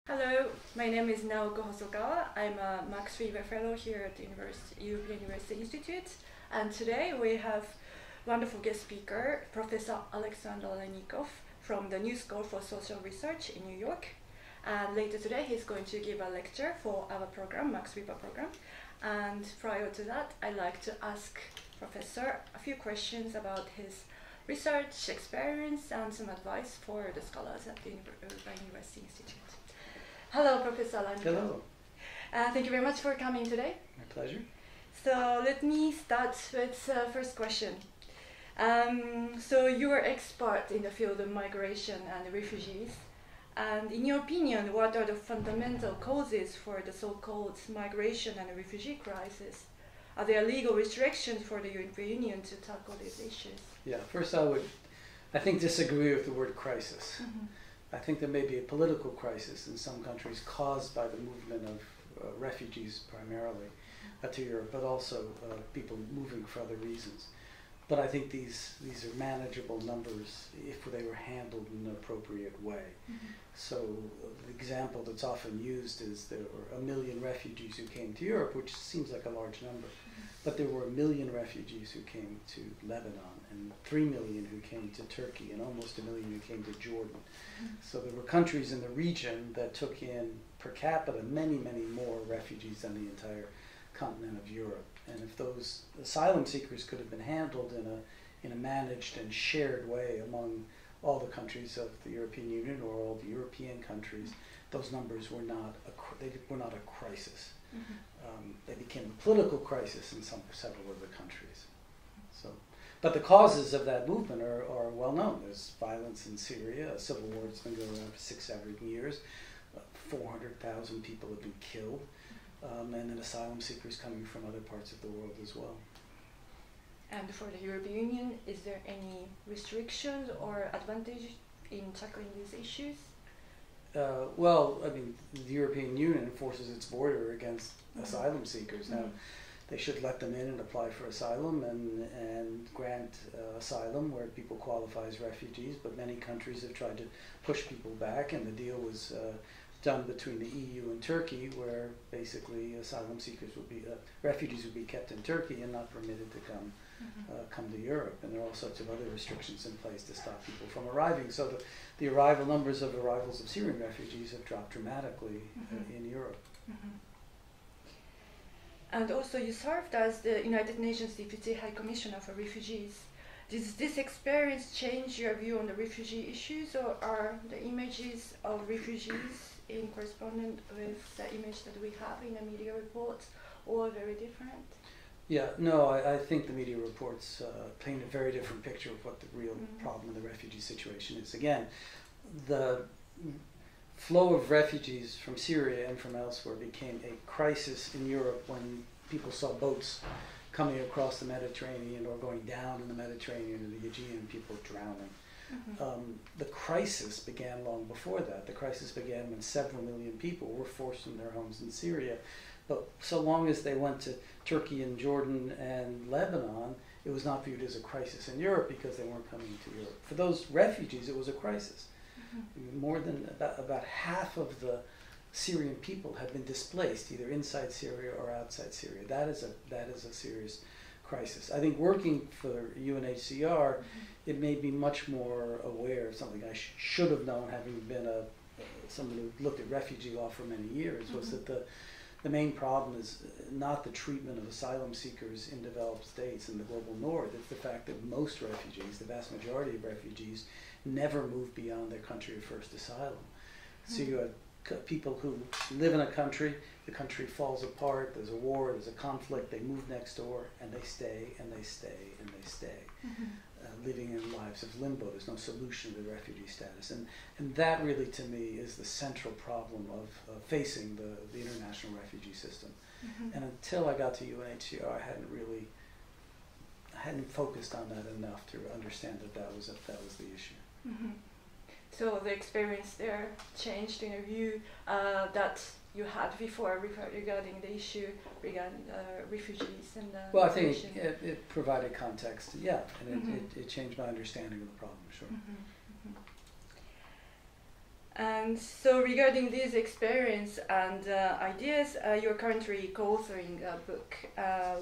Hello, my name is Naoko Hosokawa. I'm a Max Weber Fellow here at the European University Institute. And today we have wonderful guest speaker, Professor Aleinikoff from the New School for Social Research in New York. And later today he's going to give a lecture for our program, Max Weber program. And prior to that, I'd like to ask Professor a few questions about his research experience and some advice for the scholars at the European University Institute. Hello, Professor Aleinikoff. Hello. Thank you very much for coming today. My pleasure. So let me start with the first question. So you are expert in the field of migration and refugees. And in your opinion, what are the fundamental causes for the so-called migration and refugee crisis? Are there legal restrictions for the European Union to tackle these issues? Yeah, first I think disagree with the word crisis. Mm-hmm. I think there may be a political crisis in some countries caused by the movement of refugees primarily to Europe, but also people moving for other reasons. But I think these are manageable numbers if they were handled in an appropriate way. Mm-hmm. So the example that's often used is there were 1 million refugees who came to Europe, which seems like a large number. But there were 1 million refugees who came to Lebanon, and 3 million who came to Turkey, and almost 1 million who came to Jordan. Mm-hmm. So there were countries in the region that took in per capita many, many more refugees than the entire continent of Europe. And if those asylum seekers could have been handled in a managed and shared way among all the countries of the European Union or all the European countries, those numbers were not a crisis. Mm-hmm. They became a political crisis in several of the countries. So, but the causes of that movement are well known. There's violence in Syria, a civil war that's been going on for 6-7 years. 400,000 people have been killed. And then asylum seekers coming from other parts of the world as well. And for the European Union, is there any restrictions or advantage in tackling these issues? Well, I mean, the European Union enforces its border against asylum seekers. Now, they should let them in and apply for asylum and grant asylum where people qualify as refugees, but many countries have tried to push people back, and the deal was done between the EU and Turkey, where basically asylum seekers would be, refugees would be kept in Turkey and not permitted to come to Europe. And there are all sorts of other restrictions in place to stop people from arriving. So the numbers of arrivals of Syrian refugees have dropped dramatically in Europe. Mm-hmm. And also you served as the United Nations Deputy High Commissioner for Refugees. Does this experience change your view on the refugee issues, or are the images of refugees in correspondence with the image that we have in the media reports all very different? Yeah, no, I think the media reports paint a very different picture of what the real problem in the refugee situation is. Again, the flow of refugees from Syria and from elsewhere became a crisis in Europe when people saw boats coming across the Mediterranean or going down in the Mediterranean or the Aegean, people drowning. Mm-hmm. The crisis began long before that. The crisis began when several million people were forced from their homes in Syria. But so long as they went to Turkey and Jordan and Lebanon, it was not viewed as a crisis in Europe because they weren't coming to Europe. For those refugees, it was a crisis. Mm-hmm. More than about half of the Syrian people have been displaced, either inside Syria or outside Syria. That is a serious crisis. I think working for UNHCR, it made me much more aware of something I should have known, having been someone who looked at refugee law for many years, was that the main problem is not the treatment of asylum seekers in developed states in the global north. It's the fact that most refugees, the vast majority of refugees, never move beyond their country of first asylum. So you have people who live in a country, the country falls apart, there's a war, there's a conflict, they move next door, and they stay, and they stay, and they stay, living in lives of limbo. There's no solution to refugee status. And that really, to me, is the central problem of facing the international refugee system. And until I got to UNHCR, I hadn't focused on that enough to understand that was the issue. Mm-hmm. So the experience there changed in a view that you had before regarding the issue regarding refugees and well, I think it provided context, yeah, and it changed my understanding of the problem, sure. And so regarding this experience and ideas, you're currently co-authoring a book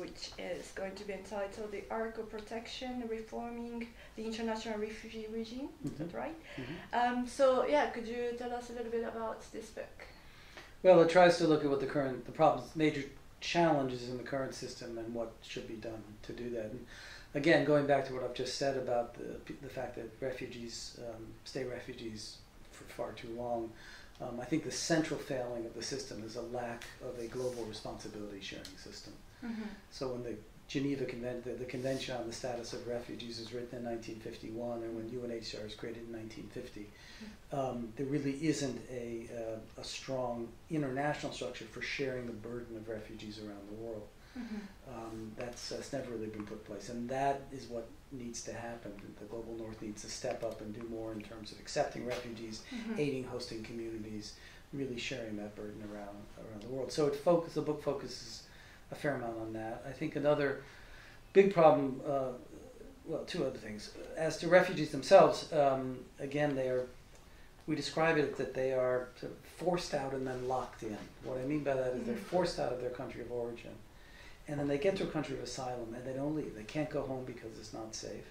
which is going to be entitled The Arc of Protection, Reforming the International Refugee Regime. Is that right? So yeah, could you tell us a little bit about this book? Well, it tries to look at what the problems, major challenges in the current system and what should be done to do that. And again, going back to what I've just said about the fact that refugees stay refugees for far too long, I think the central failing of the system is a lack of a global responsibility sharing system. So when the Geneva the Convention on the Status of Refugees was written in 1951, and when UNHCR was created in 1950, there really isn't a strong international structure for sharing the burden of refugees around the world. That's never really been put in place, and that is what needs to happen. The global north needs to step up and do more in terms of accepting refugees, aiding hosting communities, really sharing that burden around the world. So the book focuses a fair amount on that. I think another big problem, well, two other things. As to refugees themselves, again, we describe it that they are sort of forced out and then locked in. What I mean by that is they're forced out of their country of origin, and then they get to a country of asylum and they don't leave. They can't go home because it's not safe.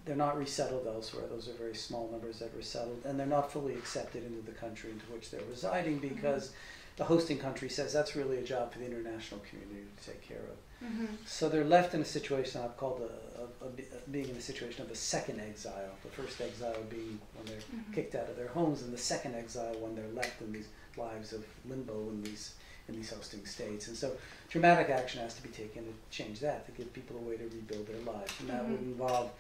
They're not resettled elsewhere. Those are very small numbers that are resettled, and they're not fully accepted into the country into which they're residing because the hosting country says that's really a job for the international community to take care of. So they're left in a situation I've called being in a situation of a second exile. The first exile being when they're kicked out of their homes, and the second exile when they're left in these lives of limbo in these hosting states. And so dramatic action has to be taken to change that, to give people a way to rebuild their lives. And that would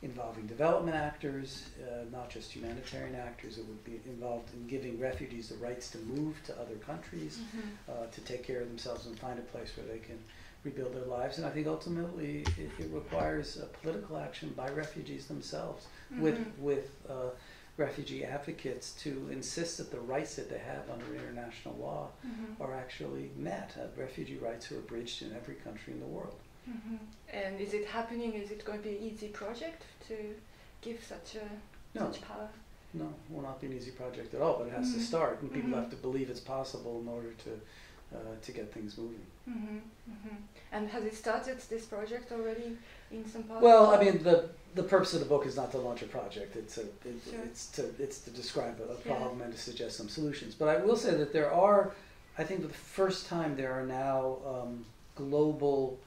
involving development actors, not just humanitarian actors. It would be involved in giving refugees the rights to move to other countries, to take care of themselves and find a place where they can rebuild their lives. And I think ultimately it requires political action by refugees themselves, with refugee advocates to insist that the rights that they have under international law are actually met. Refugee rights are abridged in every country in the world. And is it happening? Is it going to be an easy project to give such power? No, it will not be an easy project at all, but it has to start, and people have to believe it's possible in order to get things moving. And has it started, this project, already in some parts? Well, I mean, the purpose of the book is not to launch a project. It's to describe a problem and to suggest some solutions. But I will say that there are, I think for the first time, there are now global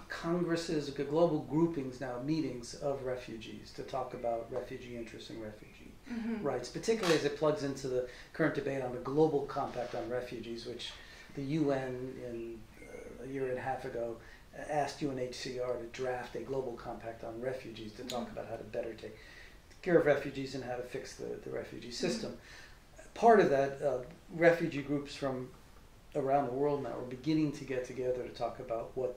congresses, global groupings now, meetings of refugees to talk about refugee interests and refugee rights, particularly as it plugs into the current debate on the Global Compact on Refugees, which the UN a year and a half ago asked UNHCR to draft a global compact on refugees to talk about how to better take care of refugees and how to fix the refugee system. Part of that, refugee groups from around the world now are beginning to get together to talk about what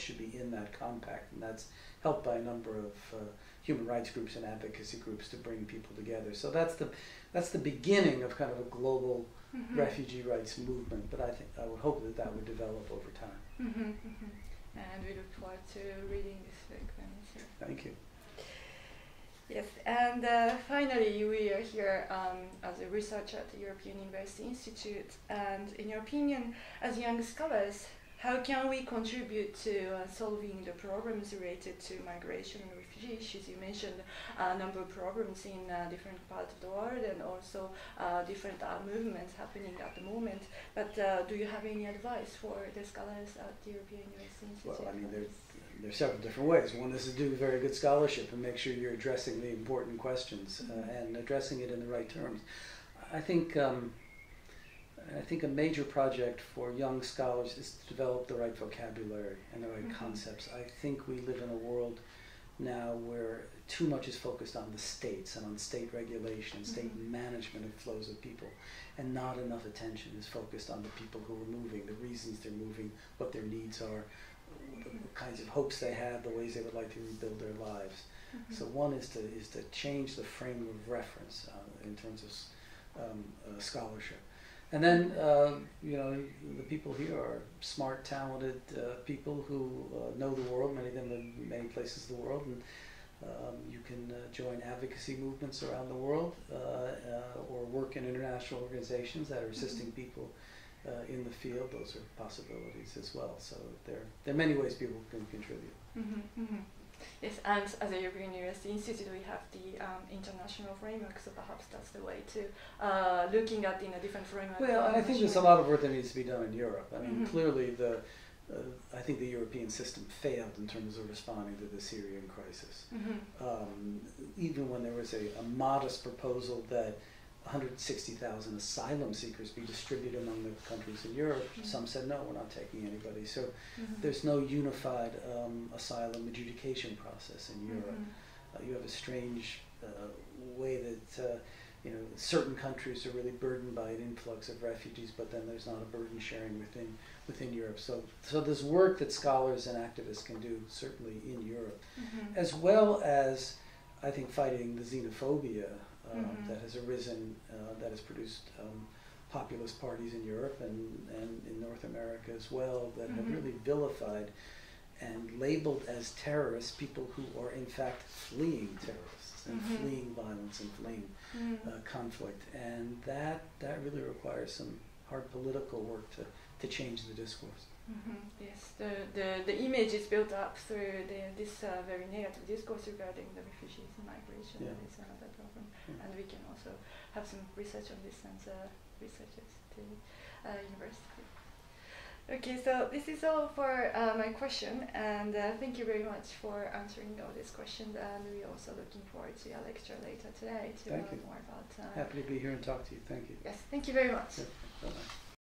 should be in that compact, and that's helped by a number of human rights groups and advocacy groups to bring people together. So that's the beginning of kind of a global refugee rights movement. But I would hope that would develop over time. And we look forward to reading this book then. Thank you. Yes, and finally, we are here as a researcher at the European University Institute. And in your opinion, as young scholars, how can we contribute to solving the problems related to migration and refugee issues? You mentioned a number of problems in different parts of the world, and also different movements happening at the moment. But do you have any advice for the scholars at the European University Institute? Well, I mean, there are several different ways. One is to do very good scholarship and make sure you're addressing the important questions and addressing it in the right terms. I think a major project for young scholars is to develop the right vocabulary and the right concepts. I think we live in a world now where too much is focused on the states and on state regulation, state management of flows of people, and not enough attention is focused on the people who are moving, the reasons they're moving, what their needs are, the kinds of hopes they have, the ways they would like to rebuild their lives. So one is to change the frame of reference in terms of scholarship. And then, the people here are smart, talented people who know the world, many of them in many places of the world, and You can join advocacy movements around the world or work in international organizations that are assisting people in the field. Those are possibilities as well. So there are many ways people can contribute. Yes, and as a European University Institute, we have the international framework, so perhaps that's the way to looking at in a different framework. Well, I think there's a lot of work that needs to be done in Europe. I mean, clearly I think the European system failed in terms of responding to the Syrian crisis. Even when there was a modest proposal that 160,000 asylum seekers be distributed among the countries in Europe, some said, no, we're not taking anybody. So there's no unified asylum adjudication process in Europe. You have a strange way that certain countries are really burdened by an influx of refugees, but then there's not a burden sharing within Europe. So there's work that scholars and activists can do, certainly in Europe, as well as, I think, fighting the xenophobia that has arisen, that has produced populist parties in Europe and in North America as well, that have really vilified and labeled as terrorists people who are in fact fleeing terrorists and fleeing violence and fleeing conflict. And that really requires some hard political work to change the discourse. Yes, the image is built up through this very negative discourse regarding the refugees and migration. That is another problem. And we can also have some research on this and researchers to university. Okay, so this is all for my question, and thank you very much for answering all these questions, and we're also looking forward to your lecture later today to learn more about... Happy to be here and talk to you. Thank you. Yes, thank you very much. Bye-bye.